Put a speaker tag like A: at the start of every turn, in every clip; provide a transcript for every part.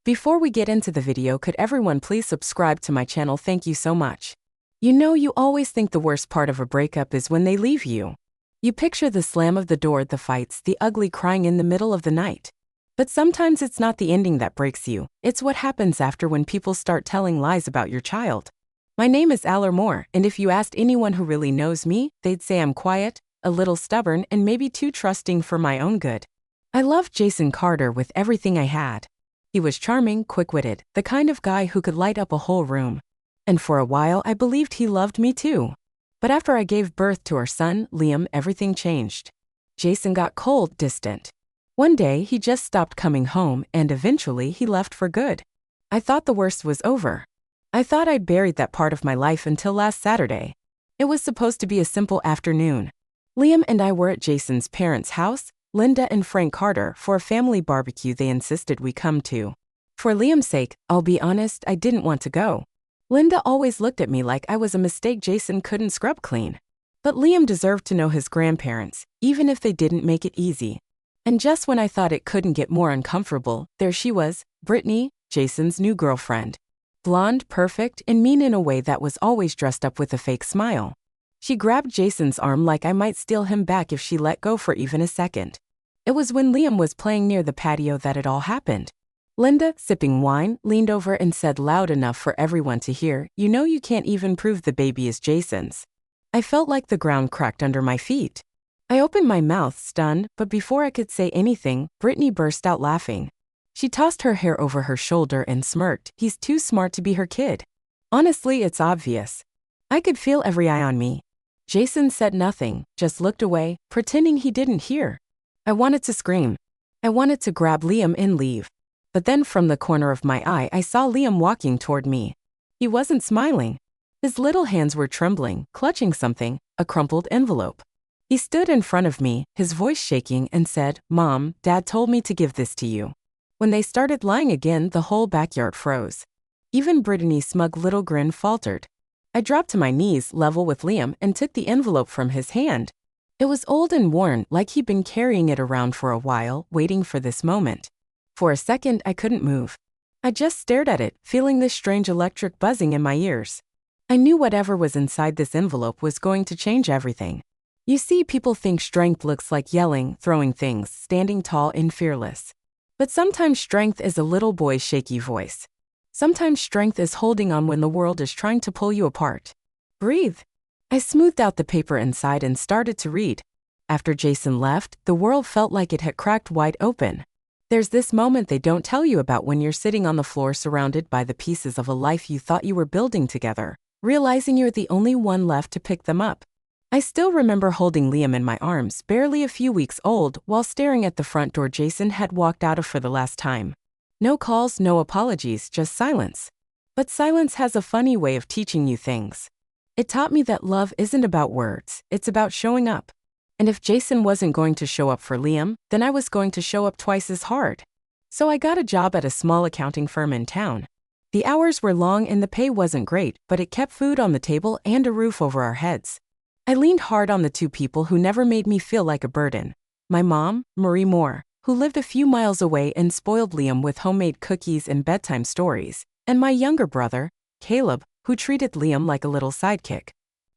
A: Before we get into the video, could everyone please subscribe to my channel? Thank you so much. You know, you always think the worst part of a breakup is when they leave you. You picture the slam of the door, the fights, the ugly crying in the middle of the night. But sometimes it's not the ending that breaks you, it's what happens after, when people start telling lies about your child. My name is Aller Moore, and if you asked anyone who really knows me, they'd say I'm quiet, a little stubborn, and maybe too trusting for my own good. I loved Jason Carter with everything I had. He was charming, quick-witted, the kind of guy who could light up a whole room. And for a while I believed he loved me too. But after I gave birth to our son, Liam, everything changed. Jason got cold, distant. One day he just stopped coming home, and eventually he left for good. I thought the worst was over. I thought I'd buried that part of my life until last Saturday. It was supposed to be a simple afternoon. Liam and I were at Jason's parents' house, Linda and Frank Carter, for a family barbecue they insisted we come to. For Liam's sake, I'll be honest, I didn't want to go. Linda always looked at me like I was a mistake Jason couldn't scrub clean. But Liam deserved to know his grandparents, even if they didn't make it easy. And just when I thought it couldn't get more uncomfortable, there she was, Brittany, Jason's new girlfriend. Blonde, perfect, and mean in a way that was always dressed up with a fake smile. She grabbed Jason's arm like I might steal him back if she let go for even a second. It was when Liam was playing near the patio that it all happened. Linda, sipping wine, leaned over and said loud enough for everyone to hear, "You know you can't even prove the baby is Jason's." I felt like the ground cracked under my feet. I opened my mouth, stunned, but before I could say anything, Brittany burst out laughing. She tossed her hair over her shoulder and smirked. "He's too smart to be her kid." Honestly, it's obvious. I could feel every eye on me. Jason said nothing, just looked away, pretending he didn't hear. I wanted to scream. I wanted to grab Liam and leave. But then from the corner of my eye I saw Liam walking toward me. He wasn't smiling. His little hands were trembling, clutching something, a crumpled envelope. He stood in front of me, his voice shaking, and said, "Mom, Dad told me to give this to you." When they started lying again, the whole backyard froze. Even Brittany's smug little grin faltered. I dropped to my knees, level with Liam, and took the envelope from his hand. It was old and worn, like he'd been carrying it around for a while, waiting for this moment. For a second, I couldn't move. I just stared at it, feeling this strange electric buzzing in my ears. I knew whatever was inside this envelope was going to change everything. You see, people think strength looks like yelling, throwing things, standing tall and fearless. But sometimes strength is a little boy's shaky voice. Sometimes strength is holding on when the world is trying to pull you apart. Breathe. I smoothed out the paper inside and started to read. After Jason left, the world felt like it had cracked wide open. There's this moment they don't tell you about when you're sitting on the floor surrounded by the pieces of a life you thought you were building together, realizing you're the only one left to pick them up. I still remember holding Liam in my arms, barely a few weeks old, while staring at the front door Jason had walked out of for the last time. No calls, no apologies, just silence. But silence has a funny way of teaching you things. It taught me that love isn't about words, it's about showing up. And if Jason wasn't going to show up for Liam, then I was going to show up twice as hard. So I got a job at a small accounting firm in town. The hours were long and the pay wasn't great, but it kept food on the table and a roof over our heads. I leaned hard on the two people who never made me feel like a burden. My mom, Marie Moore, who lived a few miles away and spoiled Liam with homemade cookies and bedtime stories, and my younger brother, Caleb, who treated Liam like a little sidekick,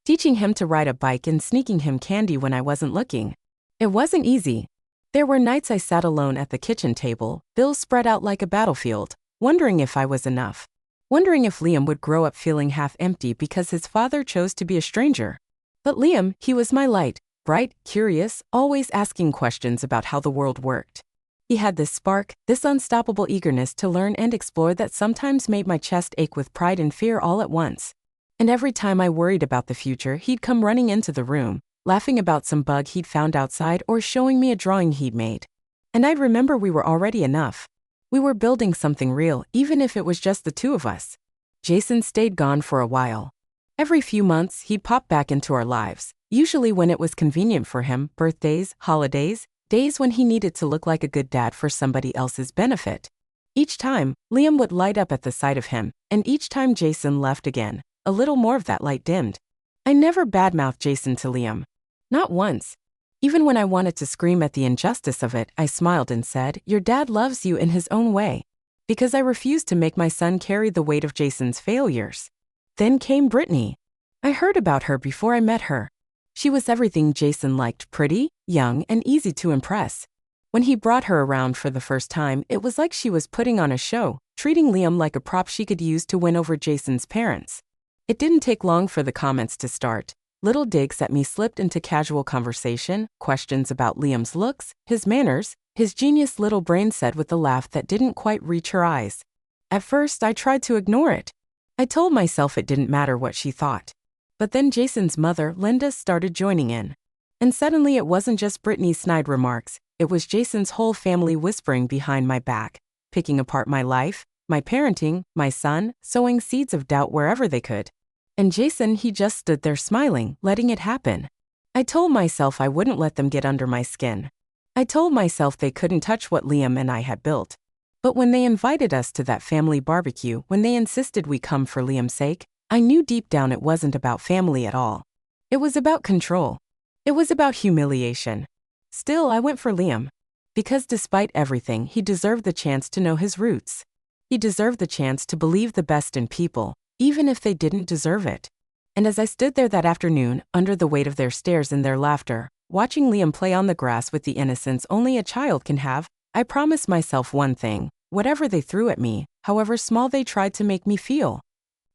A: teaching him to ride a bike and sneaking him candy when I wasn't looking. It wasn't easy. There were nights I sat alone at the kitchen table, bills spread out like a battlefield, wondering if I was enough. Wondering if Liam would grow up feeling half empty because his father chose to be a stranger. But Liam, he was my light. Bright, curious, always asking questions about how the world worked. He had this spark, this unstoppable eagerness to learn and explore that sometimes made my chest ache with pride and fear all at once. And every time I worried about the future, he'd come running into the room, laughing about some bug he'd found outside or showing me a drawing he'd made. And I'd remember we were already enough. We were building something real, even if it was just the two of us. Jason stayed gone for a while. Every few months, he'd pop back into our lives. Usually when it was convenient for him, birthdays, holidays, days when he needed to look like a good dad for somebody else's benefit. Each time, Liam would light up at the sight of him, and each time Jason left again, a little more of that light dimmed. I never badmouthed Jason to Liam. Not once. Even when I wanted to scream at the injustice of it, I smiled and said, "Your dad loves you in his own way." because I refused to make my son carry the weight of Jason's failures. Then came Brittany. I heard about her before I met her. She was everything Jason liked: pretty, young, and easy to impress. When he brought her around for the first time, it was like she was putting on a show, treating Liam like a prop she could use to win over Jason's parents. It didn't take long for the comments to start. Little digs at me slipped into casual conversation, questions about Liam's looks, his manners, his genius little brain said with a laugh that didn't quite reach her eyes. At first, I tried to ignore it. I told myself it didn't matter what she thought. But then Jason's mother, Linda, started joining in. And suddenly it wasn't just Brittany's snide remarks, it was Jason's whole family whispering behind my back, picking apart my life, my parenting, my son, sowing seeds of doubt wherever they could. And Jason, he just stood there smiling, letting it happen. I told myself I wouldn't let them get under my skin. I told myself they couldn't touch what Liam and I had built. But when they invited us to that family barbecue, when they insisted we come for Liam's sake, I knew deep down it wasn't about family at all. It was about control. It was about humiliation. Still, I went for Liam. Because despite everything, he deserved the chance to know his roots. He deserved the chance to believe the best in people, even if they didn't deserve it. And as I stood there that afternoon, under the weight of their stares and their laughter, watching Liam play on the grass with the innocence only a child can have, I promised myself one thing: whatever they threw at me, however small they tried to make me feel,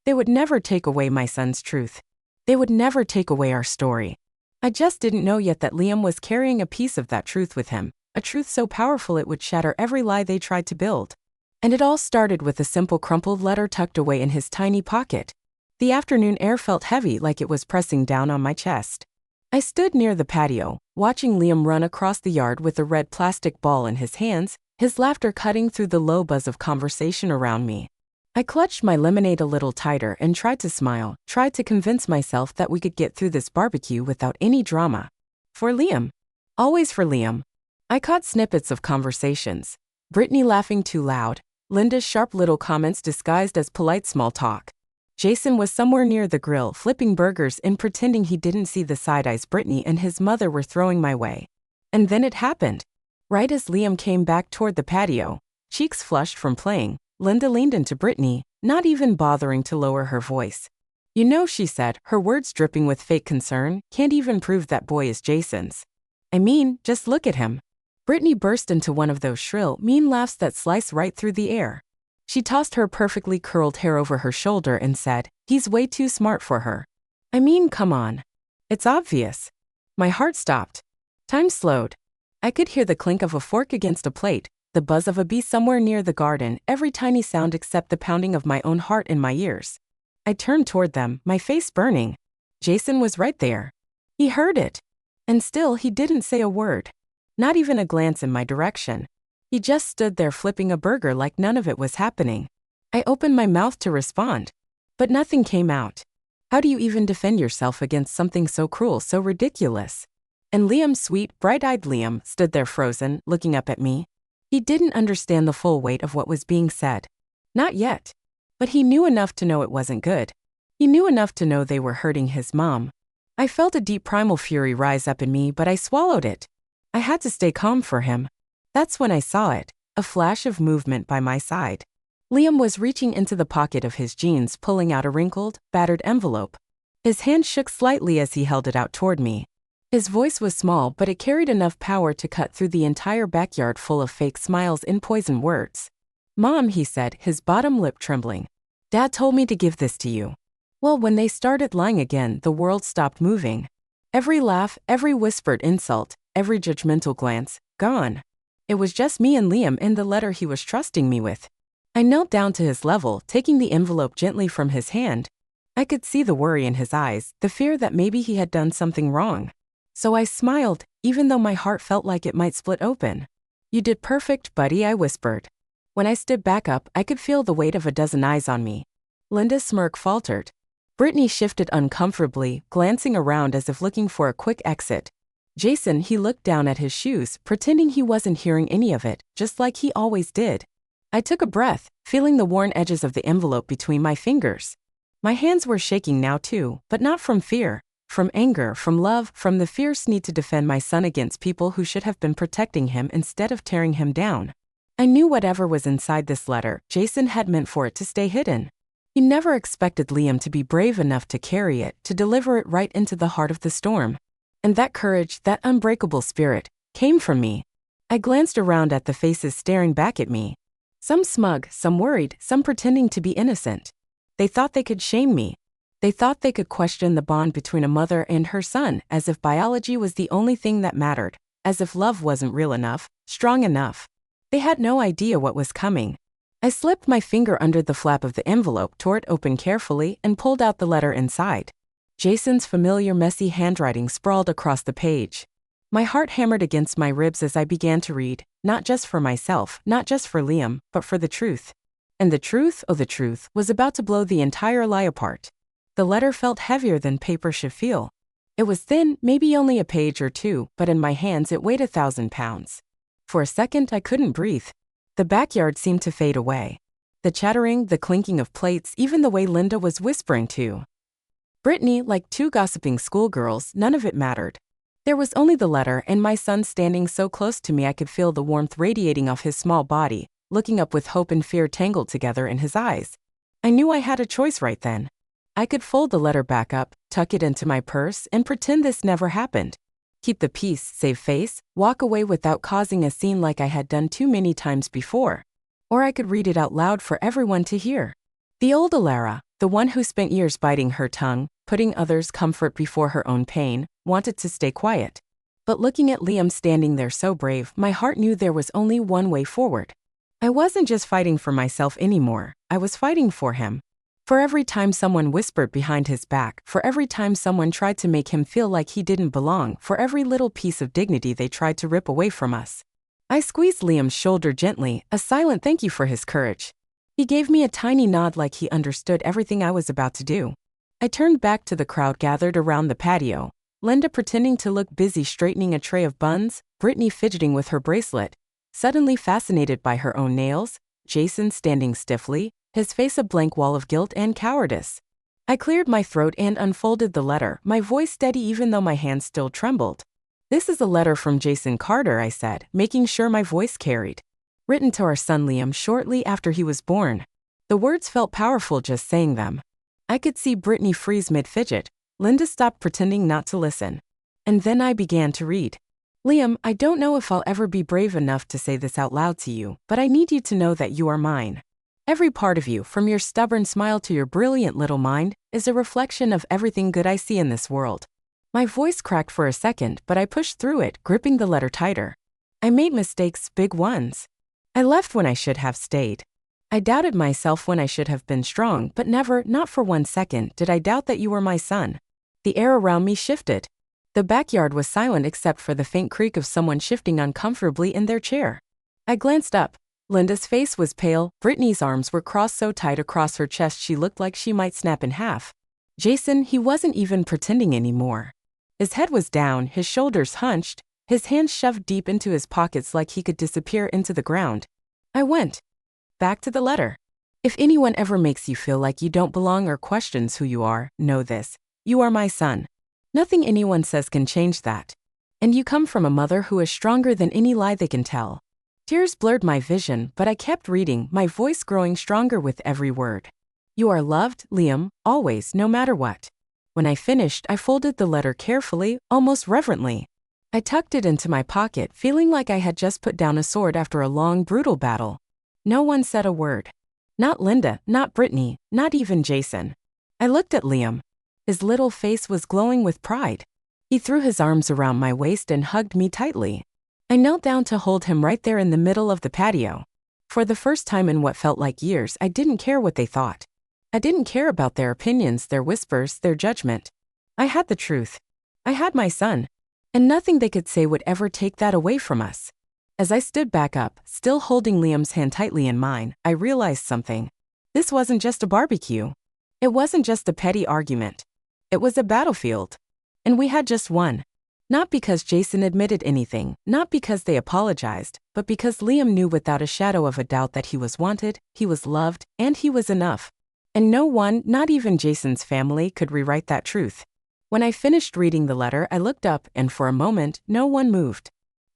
A: they would never take away my son's truth. They would never take away our story. I just didn't know yet that Liam was carrying a piece of that truth with him, a truth so powerful it would shatter every lie they tried to build. And it all started with a simple crumpled letter tucked away in his tiny pocket. The afternoon air felt heavy, like it was pressing down on my chest. I stood near the patio, watching Liam run across the yard with a red plastic ball in his hands, his laughter cutting through the low buzz of conversation around me. I clutched my lemonade a little tighter and tried to smile, tried to convince myself that we could get through this barbecue without any drama. For Liam. Always for Liam. I caught snippets of conversations. Brittany laughing too loud, Linda's sharp little comments disguised as polite small talk. Jason was somewhere near the grill flipping burgers and pretending he didn't see the side eyes Brittany and his mother were throwing my way. And then it happened. Right as Liam came back toward the patio, cheeks flushed from playing, Linda leaned into Brittany, not even bothering to lower her voice. "You know," she said, her words dripping with fake concern, "can't even prove that boy is Jason's. I mean, just look at him." Brittany burst into one of those shrill, mean laughs that slice right through the air. She tossed her perfectly curled hair over her shoulder and said, "He's way too smart for her. I mean, come on. It's obvious." My heart stopped. Time slowed. I could hear the clink of a fork against a plate, the buzz of a bee somewhere near the garden, every tiny sound except the pounding of my own heart in my ears. I turned toward them, my face burning. Jason was right there. He heard it. And still he didn't say a word. Not even a glance in my direction. He just stood there flipping a burger like none of it was happening. I opened my mouth to respond. But nothing came out. How do you even defend yourself against something so cruel, so ridiculous? And Liam, sweet, bright-eyed Liam, stood there frozen, looking up at me. He didn't understand the full weight of what was being said. Not yet. But he knew enough to know it wasn't good. He knew enough to know they were hurting his mom. I felt a deep primal fury rise up in me, but I swallowed it. I had to stay calm for him. That's when I saw it, a flash of movement by my side. Liam was reaching into the pocket of his jeans, pulling out a wrinkled, battered envelope. His hand shook slightly as he held it out toward me. His voice was small, but it carried enough power to cut through the entire backyard full of fake smiles and poisoned words. "Mom," he said, his bottom lip trembling. "Dad told me to give this to you." Well, when they started lying again, the world stopped moving. Every laugh, every whispered insult, every judgmental glance, gone. It was just me and Liam and the letter he was trusting me with. I knelt down to his level, taking the envelope gently from his hand. I could see the worry in his eyes, the fear that maybe he had done something wrong. So I smiled, even though my heart felt like it might split open. "You did perfect, buddy," I whispered. When I stood back up, I could feel the weight of a dozen eyes on me. Linda's smirk faltered. Brittany shifted uncomfortably, glancing around as if looking for a quick exit. Jason, he looked down at his shoes, pretending he wasn't hearing any of it, just like he always did. I took a breath, feeling the worn edges of the envelope between my fingers. My hands were shaking now too, but not from fear. From anger, from love, from the fierce need to defend my son against people who should have been protecting him instead of tearing him down. I knew whatever was inside this letter, Jason had meant for it to stay hidden. He never expected Liam to be brave enough to carry it, to deliver it right into the heart of the storm. And that courage, that unbreakable spirit, came from me. I glanced around at the faces staring back at me. Some smug, some worried, some pretending to be innocent. They thought they could shame me. They thought they could question the bond between a mother and her son, as if biology was the only thing that mattered, as if love wasn't real enough, strong enough. They had no idea what was coming. I slipped my finger under the flap of the envelope, tore it open carefully, and pulled out the letter inside. Jason's familiar messy handwriting sprawled across the page. My heart hammered against my ribs as I began to read, not just for myself, not just for Liam, but for the truth. And the truth, oh the truth, was about to blow the entire lie apart. The letter felt heavier than paper should feel. It was thin, maybe only a page or two, but in my hands it weighed 1,000 pounds. For a second I couldn't breathe. The backyard seemed to fade away. The chattering, the clinking of plates, even the way Linda was whispering to Brittany like two gossiping schoolgirls, none of it mattered. There was only the letter and my son standing so close to me I could feel the warmth radiating off his small body, looking up with hope and fear tangled together in his eyes. I knew I had a choice right then. I could fold the letter back up, tuck it into my purse, and pretend this never happened. Keep the peace, save face, walk away without causing a scene like I had done too many times before. Or I could read it out loud for everyone to hear. The old Alara, the one who spent years biting her tongue, putting others' comfort before her own pain, wanted to stay quiet. But looking at Liam standing there so brave, my heart knew there was only one way forward. I wasn't just fighting for myself anymore, I was fighting for him. For every time someone whispered behind his back, for every time someone tried to make him feel like he didn't belong, for every little piece of dignity they tried to rip away from us. I squeezed Liam's shoulder gently, a silent thank you for his courage. He gave me a tiny nod like he understood everything I was about to do. I turned back to the crowd gathered around the patio, Linda pretending to look busy straightening a tray of buns, Brittany fidgeting with her bracelet, suddenly fascinated by her own nails, Jason standing stiffly, his face a blank wall of guilt and cowardice. I cleared my throat and unfolded the letter, my voice steady even though my hands still trembled. This is a letter from Jason Carter, I said, making sure my voice carried. Written to our son Liam shortly after he was born. The words felt powerful just saying them. I could see Brittany freeze mid-fidget. Linda stopped pretending not to listen. And then I began to read. Liam, I don't know if I'll ever be brave enough to say this out loud to you, but I need you to know that you are mine. Every part of you, from your stubborn smile to your brilliant little mind, is a reflection of everything good I see in this world. My voice cracked for a second, but I pushed through it, gripping the letter tighter. I made mistakes, big ones. I left when I should have stayed. I doubted myself when I should have been strong, but never, not for 1 second, did I doubt that you were my son. The air around me shifted. The backyard was silent except for the faint creak of someone shifting uncomfortably in their chair. I glanced up. Linda's face was pale, Brittany's arms were crossed so tight across her chest she looked like she might snap in half. Jason, he wasn't even pretending anymore. His head was down, his shoulders hunched, his hands shoved deep into his pockets like he could disappear into the ground. I went back to the letter. If anyone ever makes you feel like you don't belong or questions who you are, know this. You are my son. Nothing anyone says can change that. And you come from a mother who is stronger than any lie they can tell. Tears blurred my vision, but I kept reading, my voice growing stronger with every word. You are loved, Liam, always, no matter what. When I finished, I folded the letter carefully, almost reverently. I tucked it into my pocket, feeling like I had just put down a sword after a long, brutal battle. No one said a word. Not Linda, not Brittany, not even Jason. I looked at Liam. His little face was glowing with pride. He threw his arms around my waist and hugged me tightly. I knelt down to hold him right there in the middle of the patio. For the first time in what felt like years, I didn't care what they thought. I didn't care about their opinions, their whispers, their judgment. I had the truth. I had my son. And nothing they could say would ever take that away from us. As I stood back up, still holding Liam's hand tightly in mine, I realized something. This wasn't just a barbecue. It wasn't just a petty argument. It was a battlefield. And we had just won. Not because Jason admitted anything, not because they apologized, but because Liam knew without a shadow of a doubt that he was wanted, he was loved, and he was enough. And no one, not even Jason's family, could rewrite that truth. When I finished reading the letter, I looked up, and for a moment, no one moved.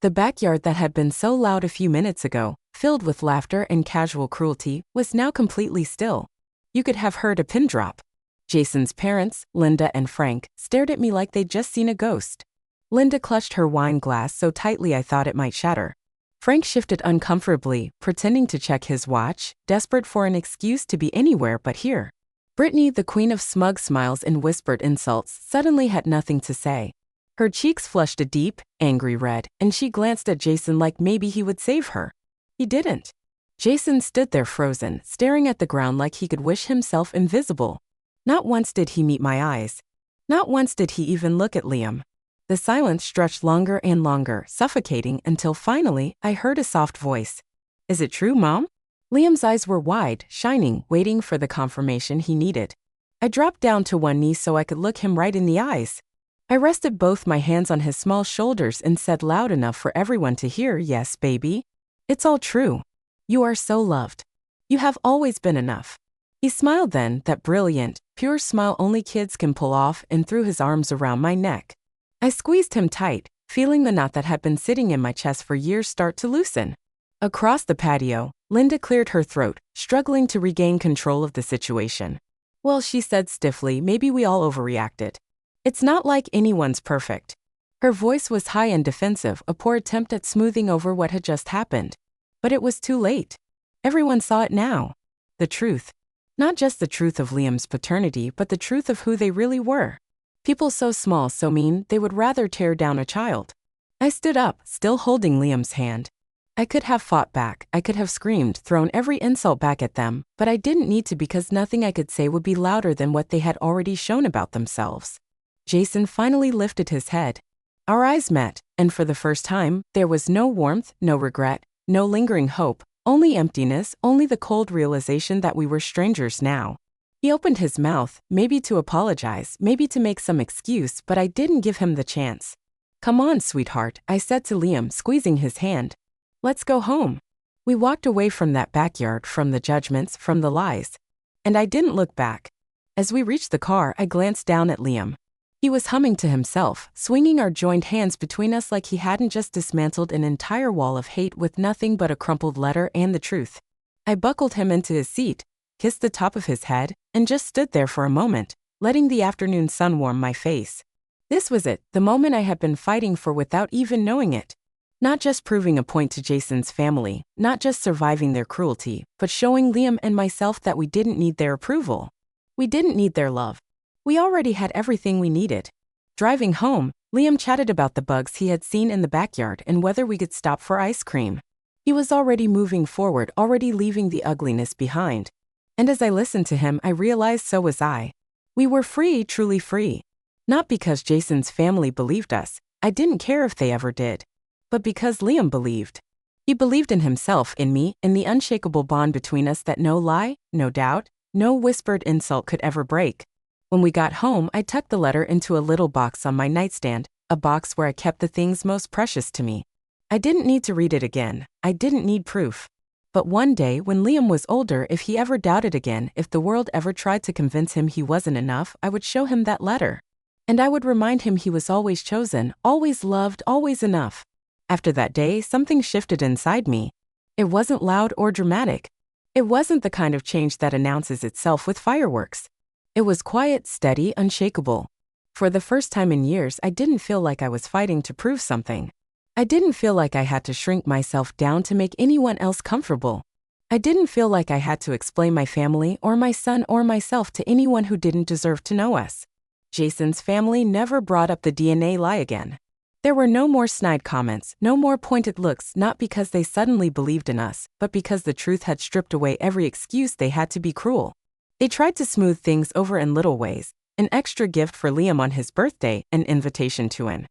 A: The backyard that had been so loud a few minutes ago, filled with laughter and casual cruelty, was now completely still. You could have heard a pin drop. Jason's parents, Linda and Frank, stared at me like they'd just seen a ghost. Linda clutched her wine glass so tightly I thought it might shatter. Frank shifted uncomfortably, pretending to check his watch, desperate for an excuse to be anywhere but here. Brittany, the queen of smug smiles and whispered insults, suddenly had nothing to say. Her cheeks flushed a deep, angry red, and she glanced at Jason like maybe he would save her. He didn't. Jason stood there frozen, staring at the ground like he could wish himself invisible. Not once did he meet my eyes. Not once did he even look at Liam. The silence stretched longer and longer, suffocating until finally I heard a soft voice. "Is it true, Mom?" Liam's eyes were wide, shining, waiting for the confirmation he needed. I dropped down to one knee so I could look him right in the eyes. I rested both my hands on his small shoulders and said loud enough for everyone to hear, "Yes, baby. It's all true. You are so loved. You have always been enough." He smiled then, that brilliant, pure smile only kids can pull off, and threw his arms around my neck. I squeezed him tight, feeling the knot that had been sitting in my chest for years start to loosen. Across the patio, Linda cleared her throat, struggling to regain control of the situation. "Well," she said stiffly, "maybe we all overreacted. It's not like anyone's perfect." Her voice was high and defensive, a poor attempt at smoothing over what had just happened. But it was too late. Everyone saw it now. The truth. Not just the truth of Liam's paternity, but the truth of who they really were. People so small, so mean, they would rather tear down a child. I stood up, still holding Liam's hand. I could have fought back, I could have screamed, thrown every insult back at them, but I didn't need to because nothing I could say would be louder than what they had already shown about themselves. Jason finally lifted his head. Our eyes met, and for the first time, there was no warmth, no regret, no lingering hope, only emptiness, only the cold realization that we were strangers now. He opened his mouth, maybe to apologize, maybe to make some excuse, but I didn't give him the chance. "Come on, sweetheart," I said to Liam, squeezing his hand. "Let's go home." We walked away from that backyard, from the judgments, from the lies. And I didn't look back. As we reached the car, I glanced down at Liam. He was humming to himself, swinging our joined hands between us like he hadn't just dismantled an entire wall of hate with nothing but a crumpled letter and the truth. I buckled him into his seat, kissed the top of his head, and just stood there for a moment, letting the afternoon sun warm my face. This was it, the moment I had been fighting for without even knowing it. Not just proving a point to Jason's family, not just surviving their cruelty, but showing Liam and myself that we didn't need their approval. We didn't need their love. We already had everything we needed. Driving home, Liam chatted about the bugs he had seen in the backyard and whether we could stop for ice cream. He was already moving forward, already leaving the ugliness behind. And as I listened to him, I realized so was I. We were free, truly free. Not because Jason's family believed us, I didn't care if they ever did. But because Liam believed. He believed in himself, in me, in the unshakable bond between us that no lie, no doubt, no whispered insult could ever break. When we got home, I tucked the letter into a little box on my nightstand, a box where I kept the things most precious to me. I didn't need to read it again. I didn't need proof. But one day, when Liam was older, if he ever doubted again, if the world ever tried to convince him he wasn't enough, I would show him that letter. And I would remind him he was always chosen, always loved, always enough. After that day, something shifted inside me. It wasn't loud or dramatic. It wasn't the kind of change that announces itself with fireworks. It was quiet, steady, unshakable. For the first time in years, I didn't feel like I was fighting to prove something. I didn't feel like I had to shrink myself down to make anyone else comfortable. I didn't feel like I had to explain my family or my son or myself to anyone who didn't deserve to know us. Jason's family never brought up the DNA lie again. There were no more snide comments, no more pointed looks, not because they suddenly believed in us, but because the truth had stripped away every excuse they had to be cruel. They tried to smooth things over in little ways, an extra gift for Liam on his birthday, an invitation to an.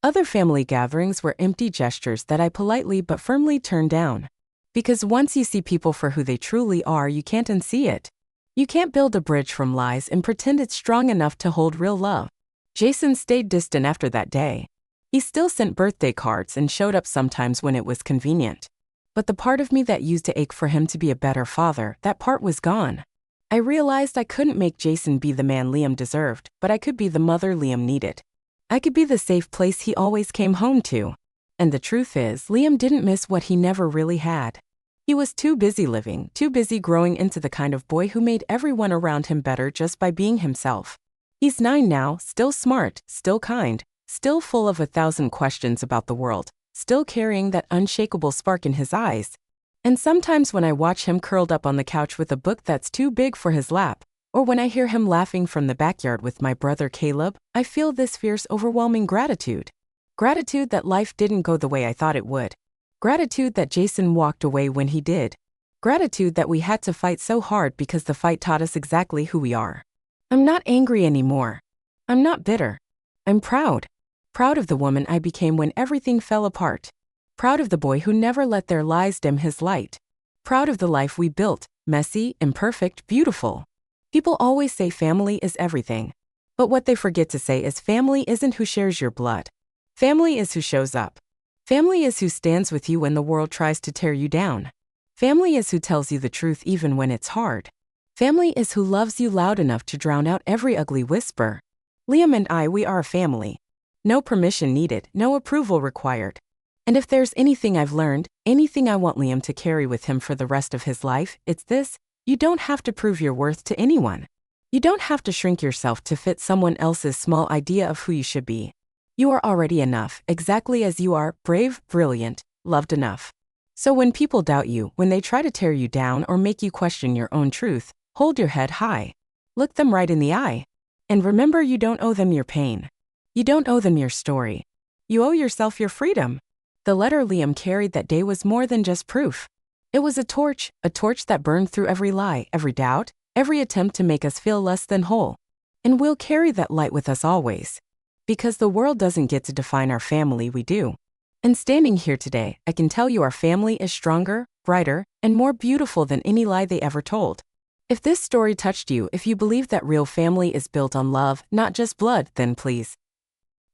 A: Other family gatherings were empty gestures that I politely but firmly turned down. Because once you see people for who they truly are, you can't unsee it. You can't build a bridge from lies and pretend it's strong enough to hold real love. Jason stayed distant after that day. He still sent birthday cards and showed up sometimes when it was convenient. But the part of me that used to ache for him to be a better father, that part was gone. I realized I couldn't make Jason be the man Liam deserved, but I could be the mother Liam needed. I could be the safe place he always came home to. And the truth is, Liam didn't miss what he never really had. He was too busy living, too busy growing into the kind of boy who made everyone around him better just by being himself. He's 9 now, still smart, still kind, still full of 1,000 questions about the world, still carrying that unshakable spark in his eyes. And sometimes when I watch him curled up on the couch with a book that's too big for his lap, or when I hear him laughing from the backyard with my brother Caleb, I feel this fierce, overwhelming gratitude. Gratitude that life didn't go the way I thought it would. Gratitude that Jason walked away when he did. Gratitude that we had to fight so hard because the fight taught us exactly who we are. I'm not angry anymore. I'm not bitter. I'm proud. Proud of the woman I became when everything fell apart. Proud of the boy who never let their lies dim his light. Proud of the life we built, messy, imperfect, beautiful. People always say family is everything. But what they forget to say is family isn't who shares your blood. Family is who shows up. Family is who stands with you when the world tries to tear you down. Family is who tells you the truth even when it's hard. Family is who loves you loud enough to drown out every ugly whisper. Liam and I, we are a family. No permission needed, no approval required. And if there's anything I've learned, anything I want Liam to carry with him for the rest of his life, it's this: you don't have to prove your worth to anyone. You don't have to shrink yourself to fit someone else's small idea of who you should be. You are already enough, exactly as you are, brave, brilliant, loved enough. So when people doubt you, when they try to tear you down or make you question your own truth, hold your head high. Look them right in the eye. And remember, you don't owe them your pain. You don't owe them your story. You owe yourself your freedom. The letter Liam carried that day was more than just proof. It was a torch that burned through every lie, every doubt, every attempt to make us feel less than whole. And we'll carry that light with us always. Because the world doesn't get to define our family, we do. And standing here today, I can tell you our family is stronger, brighter, and more beautiful than any lie they ever told. If this story touched you, if you believe that real family is built on love, not just blood, then please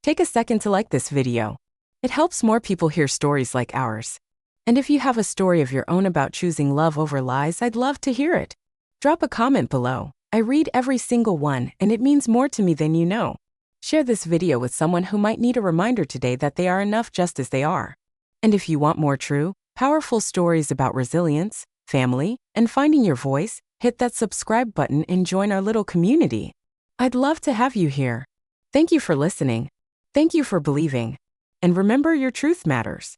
A: take a second to like this video. It helps more people hear stories like ours. And if you have a story of your own about choosing love over lies, I'd love to hear it. Drop a comment below. I read every single one, and it means more to me than you know. Share this video with someone who might need a reminder today that they are enough just as they are. And if you want more true, powerful stories about resilience, family, and finding your voice, hit that subscribe button and join our little community. I'd love to have you here. Thank you for listening. Thank you for believing. And remember, your truth matters.